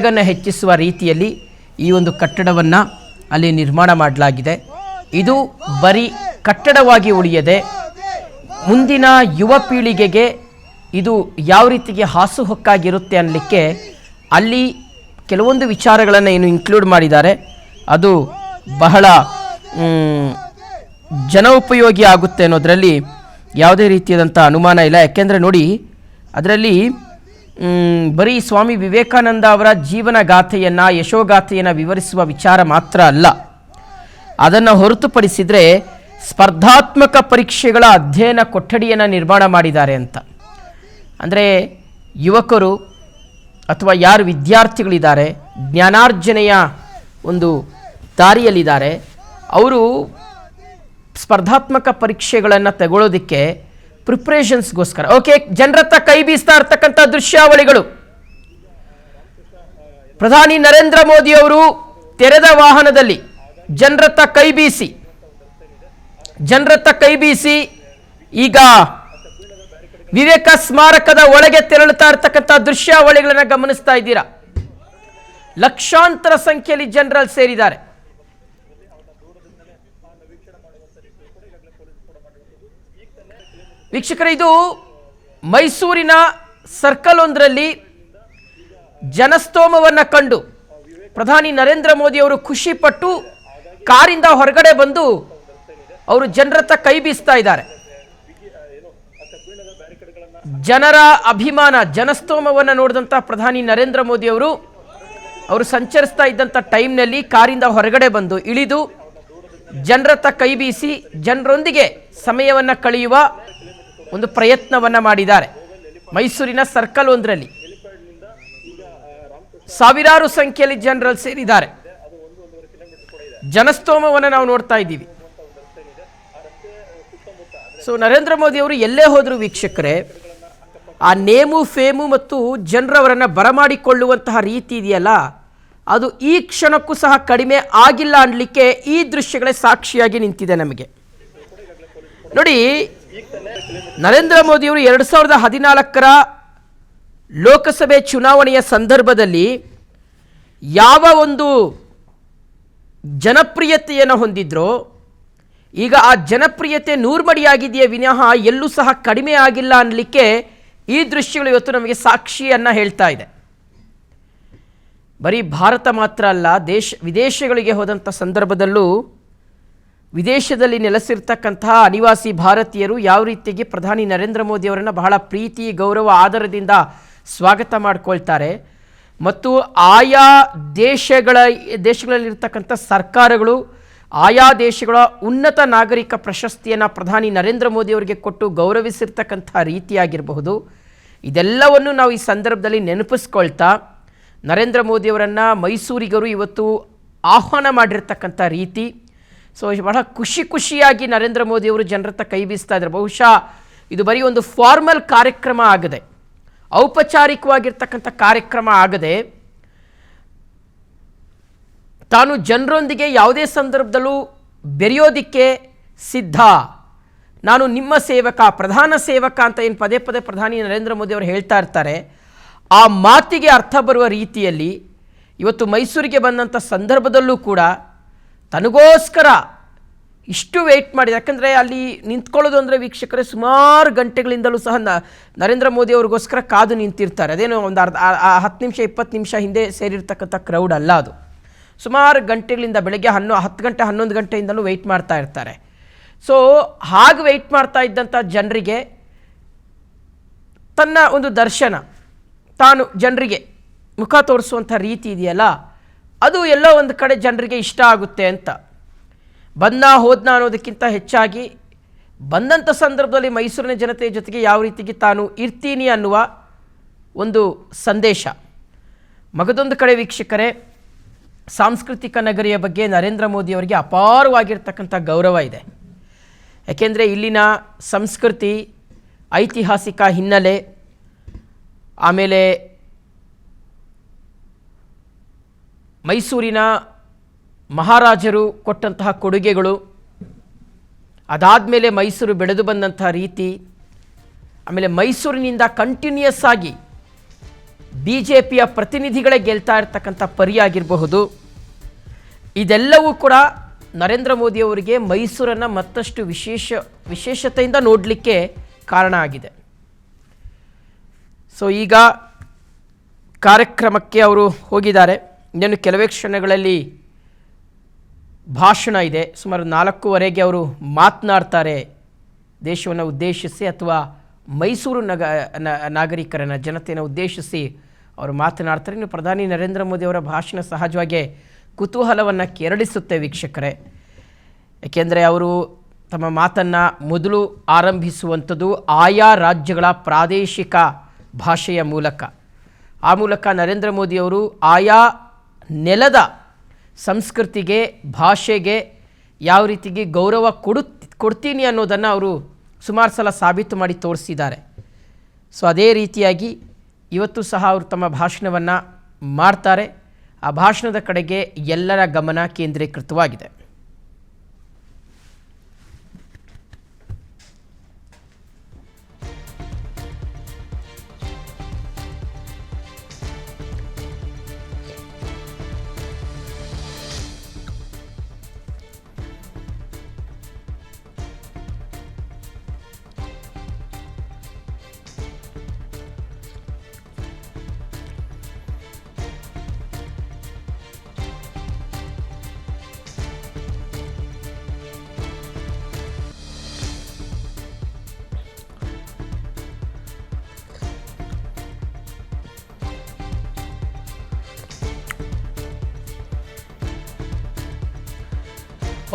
ವೇಗವನ್ನು ಹೆಚ್ಚಿಸುವ ರೀತಿಯಲ್ಲಿ ಈ ಒಂದು ಕಟ್ಟಡವನ್ನು ಅಲ್ಲಿ ನಿರ್ಮಾಣ ಮಾಡಲಾಗಿದೆ. ಇದು ಬರೀ ಕಟ್ಟಡವಾಗಿ ಉಳಿಯದೆ ಮುಂದಿನ ಯುವ ಪೀಳಿಗೆಗೆ ಇದು ಯಾವ ರೀತಿಗೆ ಹಾಸುಹೊಕ್ಕಾಗಿರುತ್ತೆ ಅನ್ನಲಿಕ್ಕೆ ಅಲ್ಲಿ ಕೆಲವೊಂದು ವಿಚಾರಗಳನ್ನು ಏನು ಇನ್ಕ್ಲೂಡ್ ಮಾಡಿದ್ದಾರೆ. ಅದು ಬಹಳ ಜನೋಪಯೋಗಿ ಆಗುತ್ತೆ ಅನ್ನೋದರಲ್ಲಿ ಯಾವುದೇ ರೀತಿಯಾದಂಥ ಅನುಮಾನ ಇಲ್ಲ. ಯಾಕೆಂದರೆ ನೋಡಿ, ಅದರಲ್ಲಿ ಬರೀ ಸ್ವಾಮಿ ವಿವೇಕಾನಂದ ಅವರ ಜೀವನ ಗಾಥೆಯನ್ನು, ಯಶೋಗಾಥೆಯನ್ನು ವಿವರಿಸುವ ವಿಚಾರ ಮಾತ್ರ ಅಲ್ಲ, ಅದನ್ನು ಹೊರತುಪಡಿಸಿದರೆ ಸ್ಪರ್ಧಾತ್ಮಕ ಪರೀಕ್ಷೆಗಳ ಅಧ್ಯಯನ ಕೊಠಡಿಯನ್ನು ನಿರ್ಮಾಣ ಮಾಡಿದ್ದಾರೆ ಅಂತ. ಅಂದರೆ ಯುವಕರು ಅಥವಾ ಯಾರು ವಿದ್ಯಾರ್ಥಿಗಳಿದ್ದಾರೆ, ಜ್ಞಾನಾರ್ಜನೆಯ ಒಂದು ದಾರಿಯಲ್ಲಿದ್ದಾರೆ, ಅವರು ಸ್ಪರ್ಧಾತ್ಮಕ ಪರೀಕ್ಷೆಗಳನ್ನು ತಗೊಳ್ಳೋದಕ್ಕೆ ಪ್ರಿಪ್ರೇಷನ್ಸ್ಗೋಸ್ಕರ ಜನರತ್ತ ಕೈ ಬೀಸ್ತಾ ಇರ್ತಕ್ಕಂಥ ದೃಶ್ಯಾವಳಿಗಳು. ಪ್ರಧಾನಿ ನರೇಂದ್ರ ಮೋದಿ ಅವರು ತೆರೆದ ವಾಹನದಲ್ಲಿ ಜನರತ್ತ ಕೈ ಬೀಸಿ ಈಗ ವಿವೇಕ ಸ್ಮಾರಕದ ಒಳಗೆ ತೆರಳುತ್ತಾ ಇರ್ತಕ್ಕಂಥ ದೃಶ್ಯಾವಳಿಗಳನ್ನು ಗಮನಿಸ್ತಾ ಇದ್ದೀರಾ. ಲಕ್ಷಾಂತರ ಸಂಖ್ಯೆಯಲ್ಲಿ ಜನರಲ್ಲಿ ಸೇರಿದ್ದಾರೆ. ವೀಕ್ಷಕರೇ, ಇದು ಮೈಸೂರಿನ ಸರ್ಕಲ್ ಒಂದರಲ್ಲಿ ಜನಸ್ತೋಮವನ್ನು ಕಂಡು ಪ್ರಧಾನಿ ನರೇಂದ್ರ ಮೋದಿ ಅವರು ಖುಷಿಪಟ್ಟು ಕಾರಿಂದ ಹೊರಗಡೆ ಬಂದು ಅವರು ಜನರತ್ತ ಕೈ ಬೀಸ್ತಾ ಇದ್ದಾರೆ. ಜನರ ಅಭಿಮಾನ, ಜನಸ್ತೋಮವನ್ನು ನೋಡಿದಂಥ ಪ್ರಧಾನಿ ನರೇಂದ್ರ ಮೋದಿ ಅವರು ಸಂಚರಿಸ್ತಾ ಇದ್ದಂಥ ಟೈಮ್ನಲ್ಲಿ ಕಾರಿಂದ ಹೊರಗಡೆ ಬಂದು ಇಳಿದು ಜನರತ್ತ ಕೈ ಬೀಸಿ ಜನರೊಂದಿಗೆ ಸಮಯವನ್ನು ಕಳೆಯುವ ಒಂದು ಪ್ರಯತ್ನವನ್ನು ಮಾಡಿದ್ದಾರೆ. ಮೈಸೂರಿನ ಸರ್ಕಲ್ ಒಂದರಲ್ಲಿ ಸಾವಿರಾರು ಸಂಖ್ಯೆಯಲ್ಲಿ ಜನರಲ್ಲಿ ಸೇರಿದ್ದಾರೆ. ಜನಸ್ತೋಮವನ್ನು ನಾವು ನೋಡ್ತಾ ಇದ್ದೀವಿ. ಸೊ ನರೇಂದ್ರ ಮೋದಿ ಅವರು ಎಲ್ಲೇ ಹೋದರೂ ವೀಕ್ಷಕರೇ, ಆ ನೇಮು ಫೇಮು ಮತ್ತು ಜನರವರನ್ನು ಬರಮಾಡಿಕೊಳ್ಳುವಂತಹ ರೀತಿ ಇದೆಯಲ್ಲ, ಅದು ಈ ಕ್ಷಣಕ್ಕೂ ಸಹ ಕಡಿಮೆ ಆಗಿಲ್ಲ ಅನ್ನಲಿಕ್ಕೆ ಈ ದೃಶ್ಯಗಳೇ ಸಾಕ್ಷಿಯಾಗಿ ನಿಂತಿದೆ ನಮಗೆ. ನೋಡಿ, ನರೇಂದ್ರ ಮೋದಿಯವರು 2014ರ ಲೋಕಸಭೆ ಚುನಾವಣೆಯ ಸಂದರ್ಭದಲ್ಲಿ ಯಾವ ಒಂದು ಜನಪ್ರಿಯತೆಯನ್ನು ಹೊಂದಿದ್ರೋ, ಈಗ ಆ ಜನಪ್ರಿಯತೆ ನೂರ್ಮಡಿಯಾಗಿದೆಯೇ ವಿನಃ ಎಲ್ಲೂ ಸಹ ಕಡಿಮೆ ಆಗಿಲ್ಲ ಅನ್ನಲಿಕ್ಕೆ ಈ ದೃಶ್ಯಗಳು ಇವತ್ತು ನಮಗೆ ಸಾಕ್ಷಿಯನ್ನು ಹೇಳ್ತಾ ಇದೆ. ಬರೀ ಭಾರತ ಮಾತ್ರ ಅಲ್ಲ, ವಿದೇಶಗಳಿಗೆ ಹೋದಂಥ ಸಂದರ್ಭದಲ್ಲೂ ವಿದೇಶದಲ್ಲಿ ನೆಲೆಸಿರ್ತಕ್ಕಂತಹ ಅನಿವಾಸಿ ಭಾರತೀಯರು ಯಾವ ರೀತಿಗೆ ಪ್ರಧಾನಿ ನರೇಂದ್ರ ಮೋದಿ ಅವರನ್ನು ಬಹಳ ಪ್ರೀತಿ, ಗೌರವ, ಆದರದಿಂದ ಸ್ವಾಗತ ಮಾಡಿಕೊಳ್ತಾರೆ. ಮತ್ತು ಆಯಾ ದೇಶಗಳಲ್ಲಿರ್ತಕ್ಕಂಥ ಸರ್ಕಾರಗಳು ಆಯಾ ದೇಶಗಳ ಉನ್ನತ ನಾಗರಿಕ ಪ್ರಶಸ್ತಿಯನ್ನು ಪ್ರಧಾನಿ ನರೇಂದ್ರ ಮೋದಿ ಅವರಿಗೆ ಕೊಟ್ಟು ಗೌರವಿಸಿರ್ತಕ್ಕಂಥ ರೀತಿಯಾಗಿರಬಹುದು. ಇದೆಲ್ಲವನ್ನು ನಾವು ಈ ಸಂದರ್ಭದಲ್ಲಿ ನೆನಪಿಸ್ಕೊಳ್ತಾ ನರೇಂದ್ರ ಮೋದಿಯವರನ್ನು ಮೈಸೂರಿಗರು ಇವತ್ತು ಆಹ್ವಾನ ಮಾಡಿರ್ತಕ್ಕಂಥ ರೀತಿ, ಸೊ ಬಹಳ ಖುಷಿಯಾಗಿ ನರೇಂದ್ರ ಮೋದಿಯವರು ಜನರತ್ತ ಕೈ ಬೀಸ್ತಾ ಇದ್ದಾರೆ. ಬಹುಶಃ ಇದು ಬರೀ ಒಂದು ಫಾರ್ಮಲ್ ಕಾರ್ಯಕ್ರಮ ಆಗದೆ, ಔಪಚಾರಿಕವಾಗಿರ್ತಕ್ಕಂಥ ಕಾರ್ಯಕ್ರಮ ಆಗದೆ, ತಾನು ಜನರೊಂದಿಗೆ ಯಾವುದೇ ಸಂದರ್ಭದಲ್ಲೂ ಬೆರೆಯೋದಿಕ್ಕೆ ಸಿದ್ಧ, ನಾನು ನಿಮ್ಮ ಸೇವಕ, ಪ್ರಧಾನ ಸೇವಕ ಅಂತ ಏನು ಪದೇ ಪದೇ ಪ್ರಧಾನಿ ನರೇಂದ್ರ ಮೋದಿ ಅವರು ಹೇಳ್ತಾ ಇರ್ತಾರೆ, ಆ ಮಾತಿಗೆ ಅರ್ಥ ಬರುವ ರೀತಿಯಲ್ಲಿ ಇವತ್ತು ಮೈಸೂರಿಗೆ ಬಂದಂಥ ಸಂದರ್ಭದಲ್ಲೂ ಕೂಡ ತನಗೋಸ್ಕರ ಇಷ್ಟು ವೆಯ್ಟ್ ಮಾಡಿದೆ. ಯಾಕಂದರೆ ಅಲ್ಲಿ ನಿಂತ್ಕೊಳ್ಳೋದು ಅಂದರೆ ವೀಕ್ಷಕರೇ ಸುಮಾರು ಗಂಟೆಗಳಿಂದಲೂ ಸಹ ನರೇಂದ್ರ ಮೋದಿ ಅವ್ರಿಗೋಸ್ಕರ ಕಾದು ನಿಂತಿರ್ತಾರೆ. ಅದೇನು ಒಂದು 10 ನಿಮಿಷ 20 ನಿಮಿಷ ಹಿಂದೆ ಸೇರಿರ್ತಕ್ಕಂಥ ಕ್ರೌಡ್ ಅಲ್ಲ, ಅದು ಸುಮಾರು ಗಂಟೆಗಳಿಂದ ಬೆಳಗ್ಗೆ 10 ಗಂಟೆ 11 ಗಂಟೆಯಿಂದಲೂ ವೆಯ್ಟ್ ಮಾಡ್ತಾ ಇರ್ತಾರೆ. ಸೊ ಹಾಗೆ ವೆಯ್ಟ್ ಮಾಡ್ತಾ ಇದ್ದಂಥ ಜನರಿಗೆ ತನ್ನ ಒಂದು ದರ್ಶನ, ತಾನು ಜನರಿಗೆ ಮುಖ ತೋರಿಸುವಂಥ ರೀತಿ ಇದೆಯಲ್ಲ, ಅದು ಎಲ್ಲೋ ಒಂದು ಕಡೆ ಜನರಿಗೆ ಇಷ್ಟ ಆಗುತ್ತೆ ಅಂತ. ಹೋದ್ನ ಅನ್ನೋದಕ್ಕಿಂತ ಹೆಚ್ಚಾಗಿ ಬಂದಂಥ ಸಂದರ್ಭದಲ್ಲಿ ಮೈಸೂರಿನ ಜನತೆಯ ಜೊತೆಗೆ ಯಾವ ರೀತಿಗೆ ತಾನು ಇರ್ತೀನಿ ಅನ್ನುವ ಒಂದು ಸಂದೇಶ. ಮಗದೊಂದು ಕಡೆ ವೀಕ್ಷಕರೇ, ಸಾಂಸ್ಕೃತಿಕ ನಗರಿಯ ಬಗ್ಗೆ ನರೇಂದ್ರ ಮೋದಿ ಅವರಿಗೆ ಅಪಾರವಾಗಿರ್ತಕ್ಕಂಥ ಗೌರವ ಇದೆ. ಯಾಕೆಂದರೆ ಇಲ್ಲಿನ ಸಂಸ್ಕೃತಿ, ಐತಿಹಾಸಿಕ ಹಿನ್ನೆಲೆ, ಆಮೇಲೆ ಮೈಸೂರಿನ ಮಹಾರಾಜರು ಕೊಟ್ಟಂತಹ ಕೊಡುಗೆಗಳು, ಅದಾದಮೇಲೆ ಮೈಸೂರು ಬೆಳೆದು ಬಂದಂಥ ರೀತಿ, ಆಮೇಲೆ ಮೈಸೂರಿನಿಂದ ಕಂಟಿನ್ಯೂಯಸ್ ಆಗಿ BJPಯ ಪ್ರತಿನಿಧಿಗಳೇ ಗೆಲ್ತಾ ಇರ್ತಕ್ಕಂಥ ಪರಿಯಾಗಿರಬಹುದು. ಇದೆಲ್ಲವೂ ಕೂಡ ನರೇಂದ್ರ ಮೋದಿಯವರಿಗೆ ಮೈಸೂರನ್ನು ಮತ್ತಷ್ಟು ವಿಶೇಷತೆಯಿಂದ ನೋಡಲಿಕ್ಕೆ ಕಾರಣ ಆಗಿದೆ. ಸೊ ಈಗ ಕಾರ್ಯಕ್ರಮಕ್ಕೆ ಅವರು ಹೋಗಿದ್ದಾರೆ. ಇನ್ನೇನು ಕೆಲವೇ ಕ್ಷಣಗಳಲ್ಲಿ ಭಾಷಣ ಇದೆ. ಸುಮಾರು 4:15 ಅವರು ಮಾತನಾಡ್ತಾರೆ ದೇಶವನ್ನು ಉದ್ದೇಶಿಸಿ, ಅಥವಾ ಮೈಸೂರು ನಾಗರಿಕರನ್ನ ಜನತೆಯನ್ನು ಉದ್ದೇಶಿಸಿ ಅವರು ಮಾತನಾಡ್ತಾರೆ. ಇನ್ನು ಪ್ರಧಾನಿ ನರೇಂದ್ರ ಮೋದಿಯವರ ಭಾಷಣ ಸಹಜವಾಗಿ ಕುತೂಹಲವನ್ನು ಕೆರಳಿಸುತ್ತೆ ವೀಕ್ಷಕರೇ. ಏಕೆಂದರೆ ಅವರು ತಮ್ಮ ಮಾತನ್ನು ಮೊದಲು ಆರಂಭಿಸುವಂಥದ್ದು ಆಯಾ ರಾಜ್ಯಗಳ ಪ್ರಾದೇಶಿಕ ಭಾಷೆಯ ಮೂಲಕ. ಆ ಮೂಲಕ ನರೇಂದ್ರ ಮೋದಿಯವರು ಆಯಾ ನೆಲದ ಸಂಸ್ಕೃತಿಗೆ, ಭಾಷೆಗೆ ಯಾವ ರೀತಿಗೆ ಗೌರವ ಕೊಡ್ತೀನಿ ಅನ್ನೋದನ್ನು ಅವರು ಸುಮಾರು ಸಲ ಸಾಬೀತು ಮಾಡಿ ತೋರಿಸಿದ್ದಾರೆ. ಸೊ ಅದೇ ರೀತಿಯಾಗಿ ಇವತ್ತು ಸಹ ಅವರು ತಮ್ಮ ಭಾಷಣವನ್ನು ಮಾಡ್ತಾರೆ. ಆ ಭಾಷಣದ ಕಡೆಗೆ ಎಲ್ಲರ ಗಮನ ಕೇಂದ್ರೀಕೃತವಾಗಿದೆ.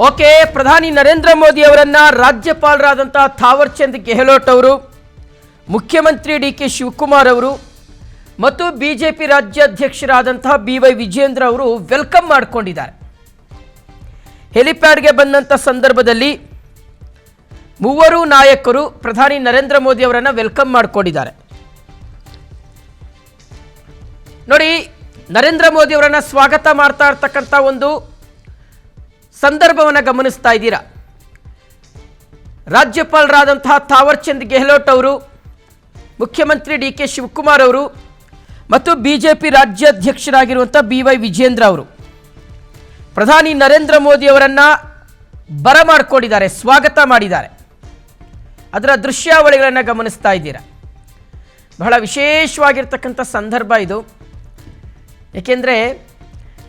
ಓಕೆ, ಪ್ರಧಾನಿ ನರೇಂದ್ರ ಮೋದಿ ಅವರನ್ನ ರಾಜ್ಯಪಾಲರಾದಂಥ ಥಾವರ್ ಚಂದ್ ಗೆಹ್ಲೋಟ್ ಅವರು, ಮುಖ್ಯಮಂತ್ರಿ DK ಶಿವಕುಮಾರ್ ಅವರು ಮತ್ತು BJP ರಾಜ್ಯಾಧ್ಯಕ್ಷರಾದಂತಹ BY ವಿಜೇಂದ್ರ ಅವರು ವೆಲ್ಕಮ್ ಮಾಡಿಕೊಂಡಿದ್ದಾರೆ. ಹೆಲಿಪ್ಯಾಡ್ಗೆ ಬಂದಂಥ ಸಂದರ್ಭದಲ್ಲಿ ಮೂವರು ನಾಯಕರು ಪ್ರಧಾನಿ ನರೇಂದ್ರ ಮೋದಿ ಅವರನ್ನು ವೆಲ್ಕಮ್ ಮಾಡಿಕೊಂಡಿದ್ದಾರೆ. ನೋಡಿ, ನರೇಂದ್ರ ಮೋದಿ ಅವರನ್ನು ಸ್ವಾಗತ ಮಾಡ್ತಾ ಇರ್ತಕ್ಕಂಥ ಒಂದು ಸಂದರ್ಭವನ್ನು ಗಮನಿಸ್ತಾ ಇದ್ದೀರಾ. ರಾಜ್ಯಪಾಲರಾದಂತಹ ಥಾವರ್ ಚಂದ್ ಗೆಹ್ಲೋಟ್ ಅವರು, ಮುಖ್ಯಮಂತ್ರಿ DK ಶಿವಕುಮಾರ್ ಅವರು ಮತ್ತು BJP ರಾಜ್ಯಾಧ್ಯಕ್ಷರಾಗಿರುವಂಥ BY ವಿಜೇಂದ್ರ ಅವರು ಪ್ರಧಾನಿ ನರೇಂದ್ರ ಮೋದಿ ಅವರನ್ನು ಬರಮಾಡಿಕೊಂಡಿದ್ದಾರೆ, ಸ್ವಾಗತ ಮಾಡಿದ್ದಾರೆ. ಅದರ ದೃಶ್ಯಾವಳಿಗಳನ್ನು ಗಮನಿಸ್ತಾ ಇದ್ದೀರಾ. ಬಹಳ ವಿಶೇಷವಾಗಿರ್ತಕ್ಕಂಥ ಸಂದರ್ಭ ಇದು. ಏಕೆಂದರೆ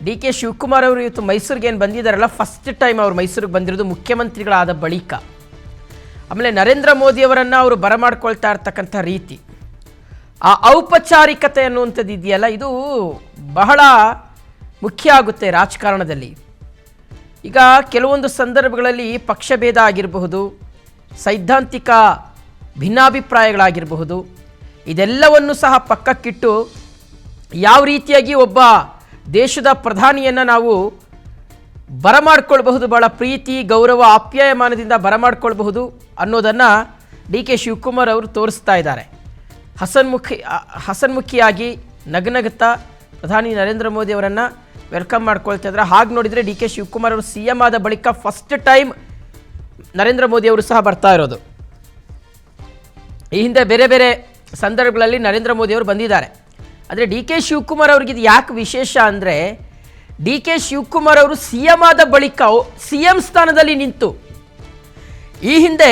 DK ಶಿವಕುಮಾರ್ ಅವರು ಇವತ್ತು ಮೈಸೂರಿಗೆ ಏನು ಬಂದಿದ್ದಾರಲ್ಲ, ಫಸ್ಟ್ ಟೈಮ್ ಅವರು ಮೈಸೂರಿಗೆ ಬಂದಿರೋದು ಮುಖ್ಯಮಂತ್ರಿಗಳಾದ ಬಳಿಕ. ಆಮೇಲೆ ನರೇಂದ್ರ ಮೋದಿಯವರನ್ನು ಅವರು ಬರಮಾಡ್ಕೊಳ್ತಾ ಇರ್ತಕ್ಕಂಥ ರೀತಿ, ಆ ಔಪಚಾರಿಕತೆ ಅನ್ನುವಂಥದ್ದು ಇದೆಯಲ್ಲ, ಇದು ಬಹಳ ಮುಖ್ಯ ಆಗುತ್ತೆ ರಾಜಕಾರಣದಲ್ಲಿ. ಈಗ ಕೆಲವೊಂದು ಸಂದರ್ಭಗಳಲ್ಲಿ ಪಕ್ಷಭೇದ ಆಗಿರಬಹುದು, ಸೈದ್ಧಾಂತಿಕ ಭಿನ್ನಾಭಿಪ್ರಾಯಗಳಾಗಿರಬಹುದು, ಇದೆಲ್ಲವನ್ನು ಸಹ ಪಕ್ಕಕ್ಕಿಟ್ಟು ಯಾವ ರೀತಿಯಾಗಿ ಒಬ್ಬ ದೇಶದ ಪ್ರಧಾನಿಯನ್ನು ನಾವು ಬರಮಾಡ್ಕೊಳ್ಬಹುದು, ಭಾಳ ಪ್ರೀತಿ, ಗೌರವ, ಆಪ್ಯಾಯಮಾನದಿಂದ ಬರಮಾಡ್ಕೊಳ್ಬಹುದು ಅನ್ನೋದನ್ನು DK ಶಿವಕುಮಾರ್ ಅವರು ತೋರಿಸ್ತಾ ಇದ್ದಾರೆ. ಹಸನ್ಮುಖಿಯಾಗಿ ನಗನಗುತ್ತಾ ಪ್ರಧಾನಿ ನರೇಂದ್ರ ಮೋದಿ ಅವರನ್ನು ವೆಲ್ಕಮ್ ಮಾಡ್ಕೊಳ್ತಾ ಇದ್ದಾರೆ. ಹಾಗೆ ನೋಡಿದರೆ DK ಶಿವಕುಮಾರ್ ಅವರು CM ಆದ ಬಳಿಕ ಫಸ್ಟ್ ಟೈಮ್ ನರೇಂದ್ರ ಮೋದಿ ಅವರು ಸಹ ಬರ್ತಾ ಇರೋದು. ಈ ಹಿಂದೆ ಬೇರೆ ಬೇರೆ ಸಂದರ್ಭಗಳಲ್ಲಿ ನರೇಂದ್ರ ಮೋದಿ ಅವರು ಬಂದಿದ್ದಾರೆ. ಆದರೆ DK ಶಿವಕುಮಾರ್ ಅವ್ರಿಗೆ ಇದು ಯಾಕೆ ವಿಶೇಷ ಅಂದರೆ, DK ಶಿವಕುಮಾರ್ ಅವರು CM ಆದ ಬಳಿಕ CM ಸ್ಥಾನದಲ್ಲಿ ನಿಂತು ಈ ಹಿಂದೆ